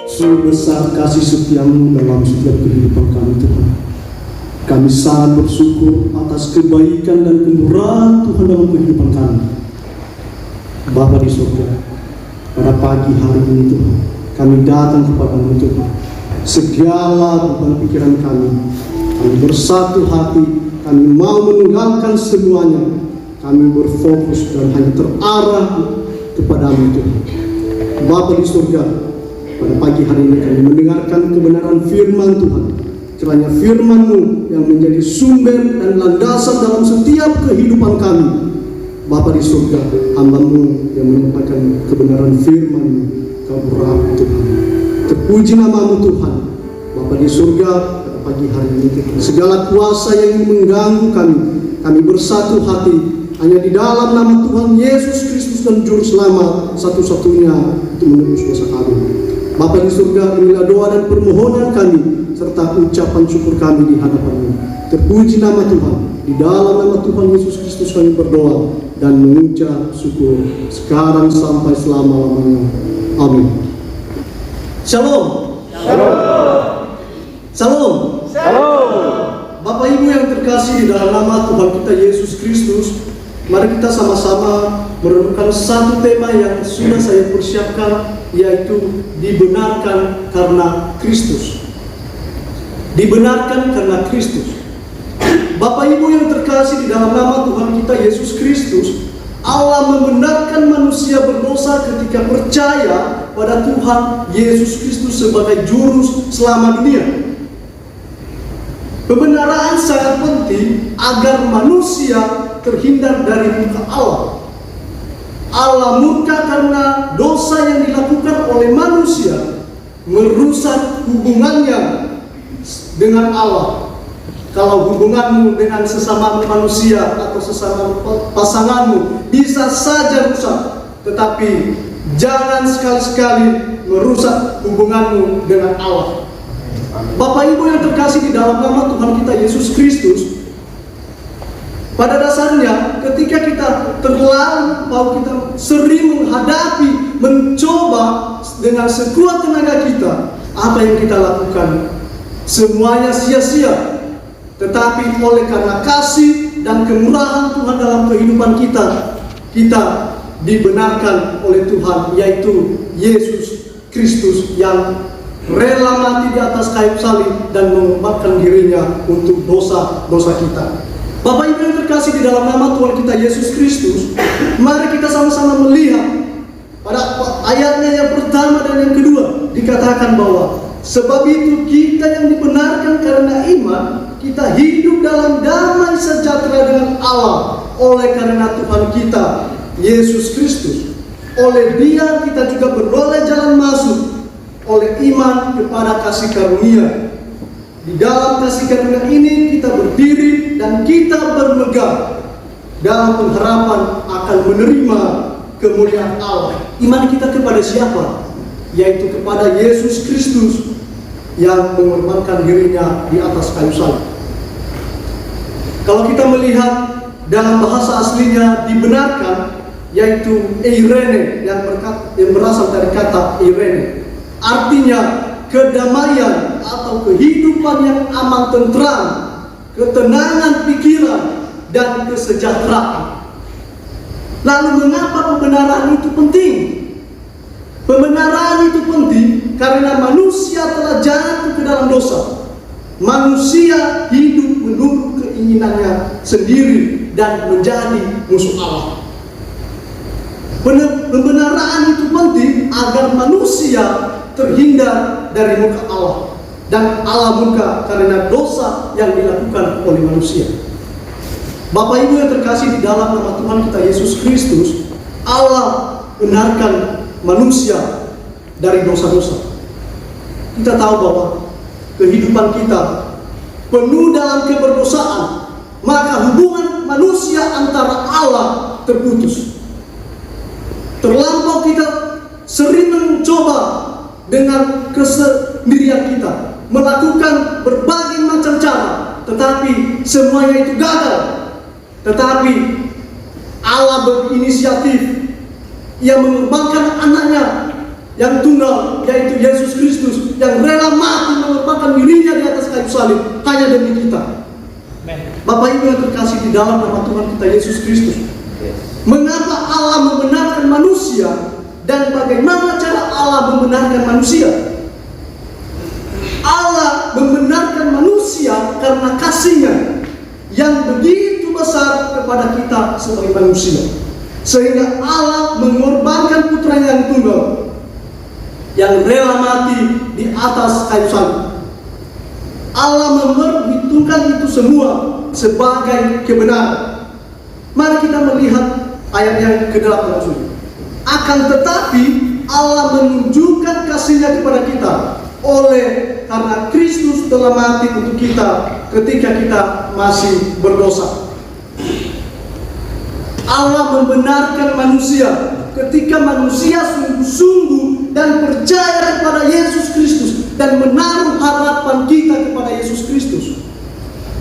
Sungguh besar kasih setiamu dalam setiap kehidupan kami, Tuhan. Kami sangat bersyukur atas kebaikan dan kemurahan Tuhan dalam kehidupan kami. Bapa di surga, pada pagi hari ini Tuhan, kami datang kepadamu Tuhan. Segala beban pikiran kami bersatu hati, kami mau meninggalkan semuanya. Kami berfokus dan hanya terarah kepadamu Tuhan. Bapa di surga, pada pagi hari ini kami mendengarkan kebenaran firman Tuhan. Kiranya firman-Mu yang menjadi sumber dan landasan dalam setiap kehidupan kami. Bapa di surga, hamba-Mu yang menyampaikan kebenaran firman-Mu, Kau berkati Tuhan. Terpuji nama-Mu Tuhan. Bapa di surga, pada pagi hari ini Tuhan, segala kuasa yang mengganggu kami bersatu hati hanya di dalam nama Tuhan Yesus Kristus dan Juru Selamat satu-satunya untuk menebus dosa kami. Bapa di surga, inilah doa dan permohonan kami serta ucapan syukur kami di hadapan-Mu. Terpuji nama Tuhan. Di dalam nama Tuhan Yesus Kristus kami berdoa dan mengucap syukur sekarang sampai selama-lamanya. Amin. Shalom. Shalom. Shalom. Shalom. Bapak Ibu yang terkasih, di dalam nama Tuhan kita Yesus Kristus, mari kita sama-sama merenungkan satu tema yang sudah saya persiapkan, yaitu dibenarkan karena Kristus. Dibenarkan karena Kristus. Bapak Ibu yang terkasih, di dalam nama Tuhan kita Yesus Kristus, Allah membenarkan manusia berdosa ketika percaya pada Tuhan Yesus Kristus sebagai juru selamat dunia. Pembenaran sangat penting agar manusia terhindar dari murka Allah. Allah murka karena dosa yang dilakukan oleh manusia merusak hubungannya dengan Allah. Kalau hubunganmu dengan sesama manusia atau sesama pasanganmu bisa saja rusak, tetapi jangan sekali-sekali merusak hubunganmu dengan Allah. Bapak Ibu yang terkasih, di dalam nama Tuhan kita Yesus Kristus, pada dasarnya ketika kita terlampau, kita sering menghadapi, mencoba dengan sekuat tenaga kita, apa yang kita lakukan semuanya sia-sia. Tetapi oleh karena kasih dan kemurahan Tuhan dalam kehidupan kita, kita dibenarkan oleh Tuhan, yaitu Yesus Kristus yang rela mati di atas kayu salib dan mengorbankan dirinya untuk dosa-dosa kita. Bapak Ibu yang terkasih, di dalam nama Tuhan kita Yesus Kristus, mari kita sama-sama melihat pada ayatnya yang pertama dan yang kedua, dikatakan bahwa sebab itu kita yang dibenarkan karena iman, kita hidup dalam damai sejahtera dengan Allah oleh karena Tuhan kita Yesus Kristus. Oleh Dia kita juga beroleh jalan masuk oleh iman kepada kasih karunia. Di dalam kasih karunia ini kita berdiri dan kita bermegah dalam pengharapan akan menerima kemuliaan Allah. Iman kita kepada siapa? Yaitu kepada Yesus Kristus yang mengorbankan dirinya di atas kayu salib. Kalau kita melihat dalam bahasa aslinya dibenarkan, yaitu eirene, yang berasal dari kata eirene, artinya kedamaian atau kehidupan yang aman tentram, ketenangan pikiran dan kesejahteraan. Lalu mengapa pembenaran itu penting? Pembenaran itu penting karena manusia telah jatuh ke dalam dosa. Manusia hidup menurut keinginannya sendiri dan menjadi musuh Allah. Pembenaran itu penting agar manusia terhindar dari murka Allah, dan Allah murka karena dosa yang dilakukan oleh manusia. Bapak Ibu yang terkasih, di dalam nama Tuhan kita Yesus Kristus, Allah benarkan manusia dari dosa-dosa. Kita tahu bahwa kehidupan kita penuh dalam keberdosaan, maka hubungan manusia antara Allah terputus. Terlampau kita sering mencoba dengan kesendirian kita melakukan berbagai macam cara, tetapi semuanya itu gagal. Tetapi Allah berinisiatif. Ia mengorbankan anaknya yang tunggal, yaitu Yesus Kristus, yang rela mati mengorbankan dirinya di atas kayu salib hanya demi kita. Bapak Ibu yang terkasih di dalam nama Tuhan kita Yesus Kristus, mengapa Allah membenarkan manusia dan bagaimana cara Allah membenarkan manusia? Allah membenarkan manusia karena kasih-Nya yang begitu besar kepada kita sebagai manusia, sehingga Allah mengorbankan putranya yang tunggal, yang rela mati di atas kayu salib. Allah memperhitungkan itu semua sebagai kebenaran. Mari kita melihat ayat yang ke-8. Akan tetapi Allah menunjukkan kasih-Nya kepada kita karena Kristus telah mati untuk kita ketika kita masih berdosa. Allah membenarkan manusia ketika manusia sungguh-sungguh dan percaya kepada Yesus Kristus dan menaruh harapan kita kepada Yesus Kristus.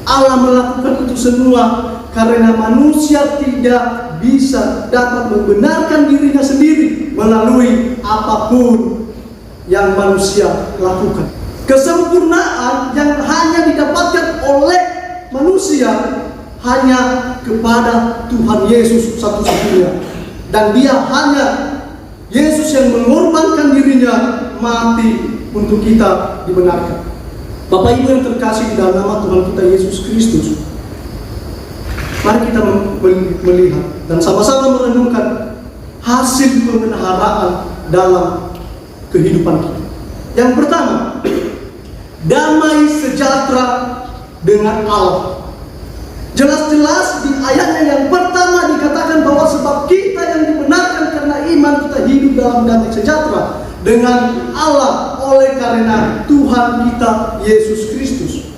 Allah melakukan itu semua karena manusia tidak bisa dapat membenarkan dirinya sendiri melalui apapun yang manusia lakukan. Kesempurnaan yang hanya didapatkan oleh manusia hanya kepada Tuhan Yesus satu-satunya, dan Dia hanya Yesus yang mengorbankan dirinya mati untuk kita dibenarkan. Bapak Ibu yang terkasih di dalam nama Tuhan kita Yesus Kristus, mari kita melihat dan sama-sama merenungkan hasil pemeliharaan dalam kehidupan kita. Yang pertama, damai sejahtera dengan Allah. Jelas-jelas di ayatnya yang pertama dikatakan bahwa sebab kita yang dibenarkan karena iman, kita hidup dalam damai sejahtera dengan Allah oleh karena Tuhan kita Yesus Kristus.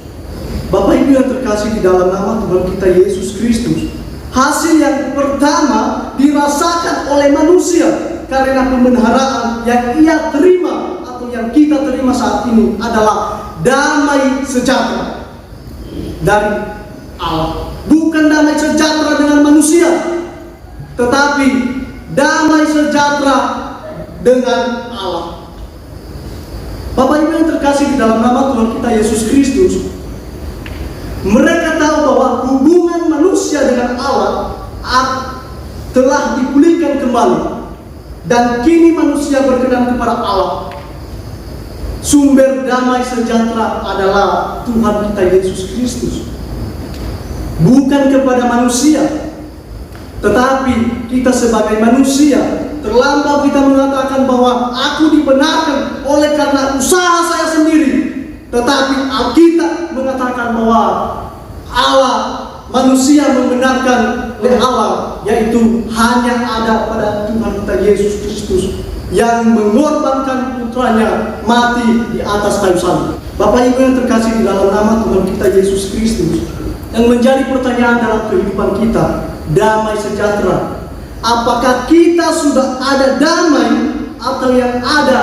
Bapak Ibu yang terkasih di dalam nama Tuhan kita Yesus Kristus, hasil yang pertama dirasakan oleh manusia karena pemeliharaan yang ia terima atau yang kita terima saat ini adalah damai sejahtera dari Allah. Bukan damai sejahtera dengan manusia, tetapi damai sejahtera dengan Allah. Bapak Ibu yang terkasih di dalam nama Tuhan kita Yesus Kristus, mereka tahu bahwa hubungan manusia dengan Allah telah dipulihkan kembali, dan kini manusia berkenan kepada Allah. Sumber damai sejahtera adalah Tuhan kita Yesus Kristus, bukan kepada manusia. Tetapi kita sebagai manusia terlampau kita mengatakan bahwa aku dibenarkan oleh karena usaha saya sendiri. Tetapi Alkitab mengatakan bahwa Allah, manusia membenarkan oleh Allah, yaitu hanya ada pada Tuhan kita Yesus Kristus yang mengorbankan putranya mati di atas kayu salib. Bapak Ibu yang terkasih di dalam nama Tuhan kita Yesus Kristus, yang menjadi pertanyaan dalam kehidupan kita, damai sejahtera. Apakah kita sudah ada damai, atau yang ada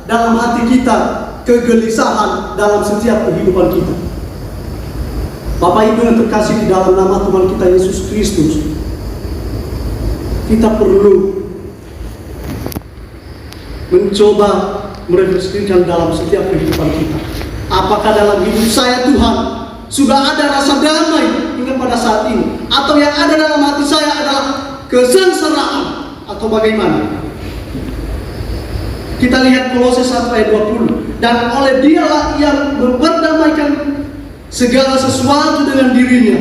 dalam hati kita kegelisahan dalam setiap kehidupan kita? Bapak Ibu yang terkasih di dalam nama Tuhan kita Yesus Kristus, kita perlu mencoba merefleksikan dalam setiap kehidupan kita. Apakah dalam hidup saya Tuhan sudah ada rasa damai hingga pada saat ini, atau yang ada dalam hati saya adalah kesengsaraan, atau bagaimana? Kita lihat Kolose 1 ayat 20. Dan oleh Dialah ia memperdamaikan segala sesuatu dengan dirinya,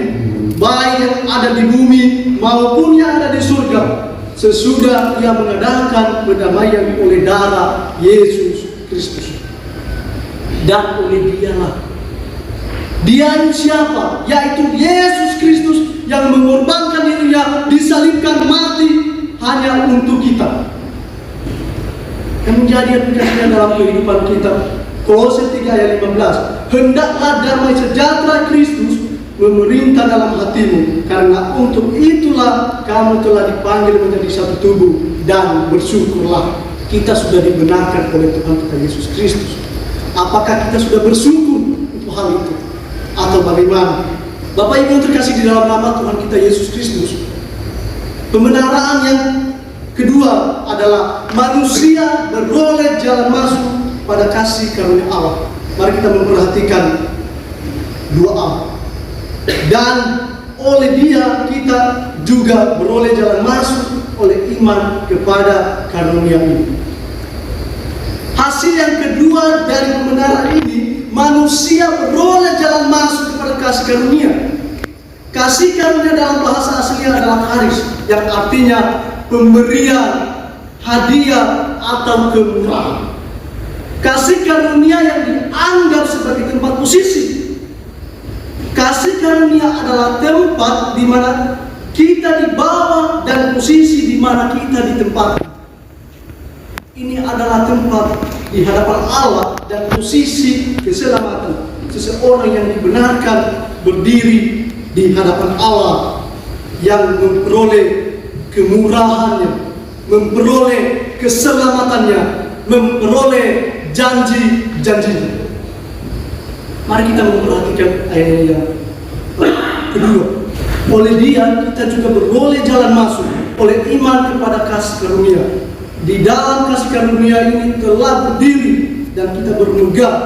baik yang ada di bumi maupun yang ada di surga, sesudah ia mengadakan perdamaian oleh darah Yesus Kristus. Dan oleh Dialah, Dia siapa? Yaitu Yesus Kristus yang mengorbankan dirinya, disalibkan mati hanya untuk kita. Yang menjadi aplikasinya dalam kehidupan kita, Kolose 3 ayat 15. Hendaklah damai sejahtera Kristus memerintah dalam hatimu, karena untuk itulah kamu telah dipanggil menjadi satu tubuh, dan bersyukurlah. Kita sudah dibenarkan oleh Tuhan kita Yesus Kristus. Apakah kita sudah bersyukur untuk hal itu, atau bagaimana? Bapak Ibu yang terkasih di dalam nama Tuhan kita Yesus Kristus, Pembenaran yang kedua adalah manusia beroleh jalan masuk pada kasih karunia Allah. Mari kita memperhatikan dua hal. Dan oleh Dia kita juga beroleh jalan masuk oleh iman kepada karunia ini. Hasil yang kedua dari pembenaran ini, manusia beroleh jalan masuk kepada kasih karunia. Kasih karunia dalam bahasa aslinya adalah charis, yang artinya pemberian, hadiah, atau kemurahan. Kasih karunia yang dianggap sebagai tempat posisi. Kasih karunia adalah tempat di mana kita dibawa dan posisi di mana kita ditempatkan. Ini adalah tempat di hadapan Allah dan posisi keselamatan seseorang yang dibenarkan berdiri di hadapan Allah, yang memperoleh kemurahannya, memperoleh keselamatannya, memperoleh janji-janjinya. Mari kita memperhatikan ayat yang kedua. Oleh Dia kita juga beroleh jalan masuk oleh iman kepada kasih karunia. Di dalam kasih karunia ini telah berdiri dan kita bermegah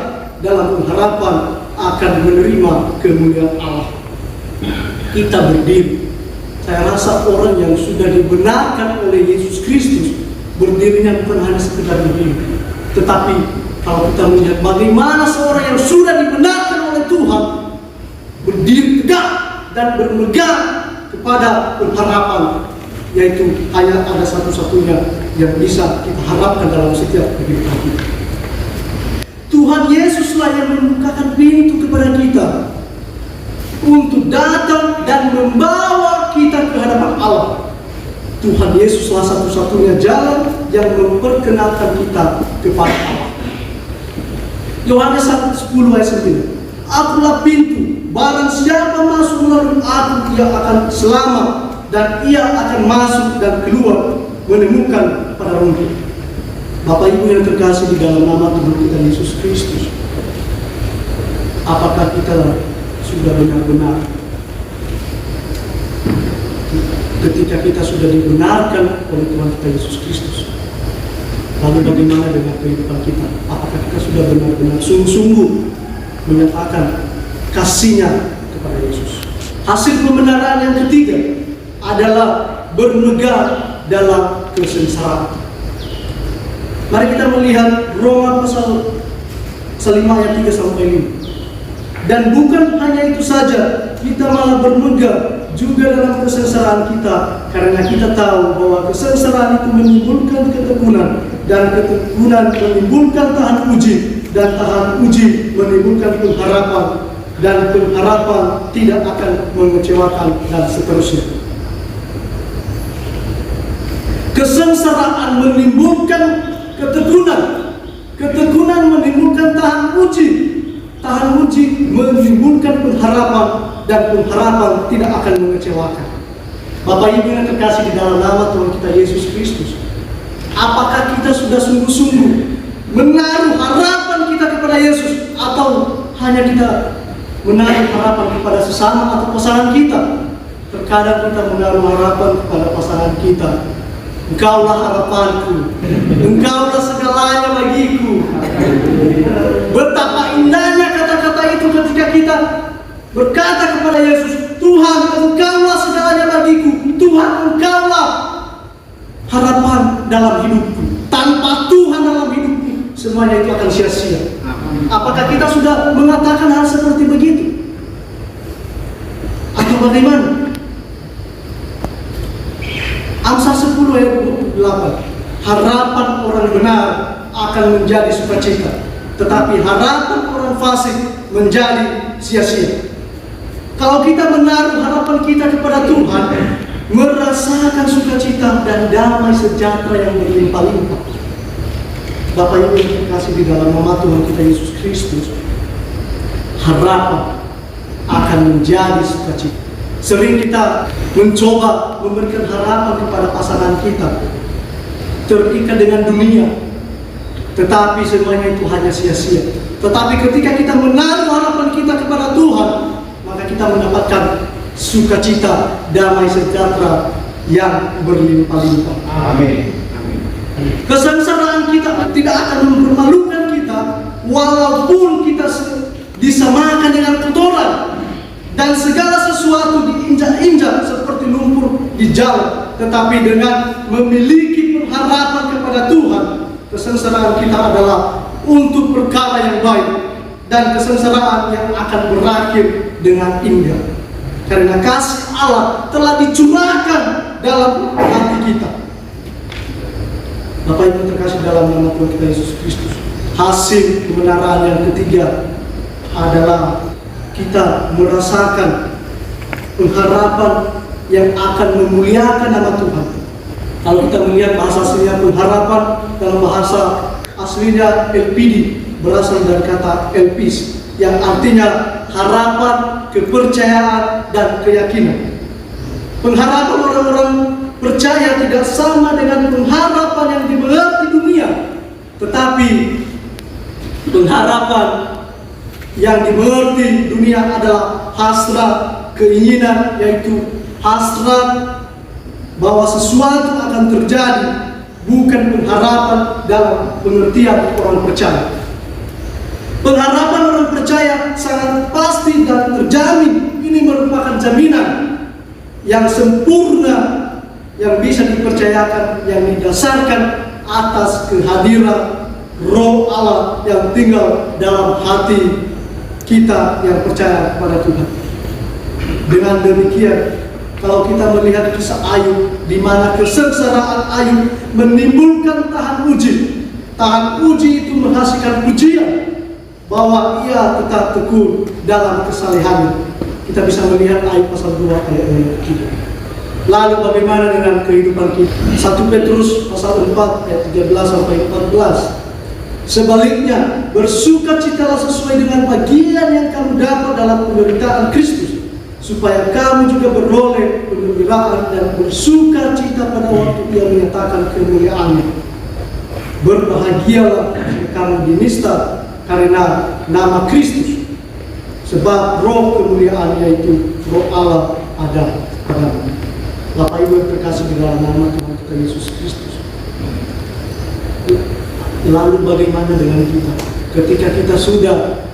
dalam pengharapan akan menerima kemuliaan Allah. Kita berdiri. Saya rasa orang yang sudah dibenarkan oleh Yesus Kristus berdirinya bukan hanya sekedar berdiri, tetapi kalau kita melihat bagaimana seorang yang sudah dibenarkan oleh Tuhan berdiri tegak dan bermegang kepada pengharapan, yaitu hanya ada satu-satunya yang bisa kita harapkan dalam setiap kehidupan kita. Tuhan Yesuslah yang membukakan pintu kepada kita untuk datang dan membawa kita ke hadapan Allah. Tuhan Yesuslah satu-satunya jalan yang memperkenalkan kita kepada Allah. Yohanes 10 ayat 9. Akulah pintu, barang siapa masuk melalui aku ia akan selamat, dan ia akan masuk dan keluar menemukan pada rumput. Bapak Ibu yang terkasih di dalam nama Tuhan kita Yesus Kristus, apakah kita sudah benar-benar ketika kita sudah dibenarkan oleh Tuhan kita Yesus Kristus? Lalu bagaimana dengan kehidupan kita? Apakah kita sudah benar-benar sungguh-sungguh menyatakan kasih-Nya kepada Yesus? Hasil pembenaran yang ketiga adalah bermegah dalam kesengsaraan. Mari kita melihat Roma pasal 5 ayat 3 sampai 5. Dan bukan hanya itu saja, kita malah bermegah juga dalam kesengsaraan kita, karena kita tahu bahwa kesengsaraan itu menimbulkan ketekunan, dan ketekunan menimbulkan tahan uji, dan tahan uji menimbulkan pengharapan, dan pengharapan tidak akan mengecewakan, dan seterusnya. Kesengsaraan menimbulkan ketekunan, ketekunan menimbulkan tahan uji, tahan uji menimbulkan pengharapan, dan pengharapan tidak akan mengecewakan. Bapak Ibu yang terkasih di dalam nama Tuhan kita Yesus Kristus, apakah kita sudah sungguh-sungguh menaruh harapan kita kepada Yesus, atau hanya kita menaruh harapan kepada sesama atau pasangan kita? Terkadang kita menaruh harapan kepada pasangan kita. Engkaulah harapanku, Engkaulah segalanya bagiku. Betapa indahnya kata-kata itu ketika kita berkata kepada Yesus, Tuhan, Engkaulah segalanya bagiku. Tuhan, Engkaulah harapan dalam hidupku. Tanpa Tuhan dalam hidupku, semuanya itu akan sia-sia. Apakah kita sudah mengatakan hal seperti begitu? Atau bagaimana? Amsal 10 ayat 28. Harapan orang benar akan menjadi sukacita, tetapi harapan orang fasik menjadi sia-sia. Kalau kita menaruh harapan kita kepada Tuhan, merasakan sukacita dan damai sejahtera yang berlimpah-limpah. Bapak Ibu yang terkasih di dalam nama Tuhan kita Yesus Kristus, harapan akan menjadi sukacita. Sering kita mencoba memberikan harapan kepada pasangan kita, terikat dengan dunia, tetapi semuanya itu hanya sia-sia. Tetapi ketika kita menaruh harapan kita kepada Tuhan, maka kita mendapatkan sukacita, damai sejahtera yang berlimpah-limpah. Amin. Kesengsaraan kita tidak akan mempermalukan kita, walaupun kita disamakan dengan kotoran dan segala sesuatu diinjak-injak seperti lumpur di jalan. Tetapi dengan memiliki pengharapan kepada Tuhan, kesengsaraan kita adalah untuk perkara yang baik dan kesengsaraan yang akan berakhir dengan indah. Karena kasih Allah telah dicurahkan dalam hati kita. Bapak Ibu terkasih dalam nama Tuhan kita Yesus Kristus, hasil kebenaran yang ketiga adalah kita merasakan pengharapan yang akan memuliakan nama Tuhan. Kalau kita melihat bahasa aslinya pengharapan, dalam bahasa aslinya LPD berasal dari kata elpis yang artinya harapan, kepercayaan, dan keyakinan. Pengharapan orang-orang percaya tidak sama dengan pengharapan yang dimengerti dunia, tetapi pengharapan yang dimengerti dunia adalah hasrat, keinginan, yaitu hasrat bahwa sesuatu akan terjadi, bukan pengharapan dalam pengertian orang percaya. Pengharapan orang percaya sangat pasti dan terjamin. Ini merupakan jaminan yang sempurna yang bisa dipercayakan, yang didasarkan atas kehadiran Roh Allah yang tinggal dalam hati kita yang percaya kepada Tuhan. Dengan demikian, kalau kita melihat kisah Ayub, di mana kesengsaraan Ayub menimbulkan tahan uji. Tahan uji itu menghasilkan pujian bahwa ia tetap teguh dalam kesalehannya. Kita bisa melihat Ayub pasal 2 ayat 3. Lalu bagaimana dengan kehidupan kita? 1 Petrus pasal 4 ayat 13 sampai 14. Sebaliknya, bersukacitalah sesuai dengan bagian yang kamu dapat dalam penderitaan Kristus, supaya kamu juga beroleh penggembiraan dan bersukacita pada waktu Ia menyatakan kemuliaannya. Berbahagialah jika kamu dinista karena nama Kristus, sebab roh kemuliaan, yaitu Roh Allah, ada padamu. Bapak Ibu yang terkasih di dalam nama Tuhan kita Yesus Kristus. Lalu bagaimana dengan kita? Ketika kita sudah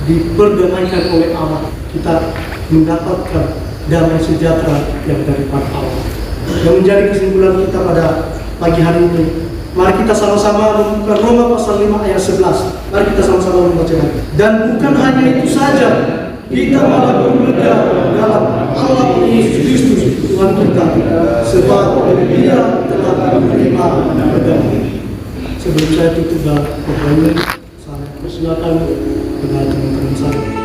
diperdamaikan oleh Allah, kita mendapatkan damai sejahtera yang daripada Allah. Yang menjadi kesimpulan kita pada pagi hari ini, mari kita sama-sama membuka Roma pasal 5 ayat 11. Mari kita sama-sama membacanya. Dan bukan hanya itu saja, kita malah bermegah dalam Allah Yesus Kristus Tuhan kita, sebab Dia telah menerima damai. Sebelum saya tutup dan saya persilakan dengan teman-teman saya.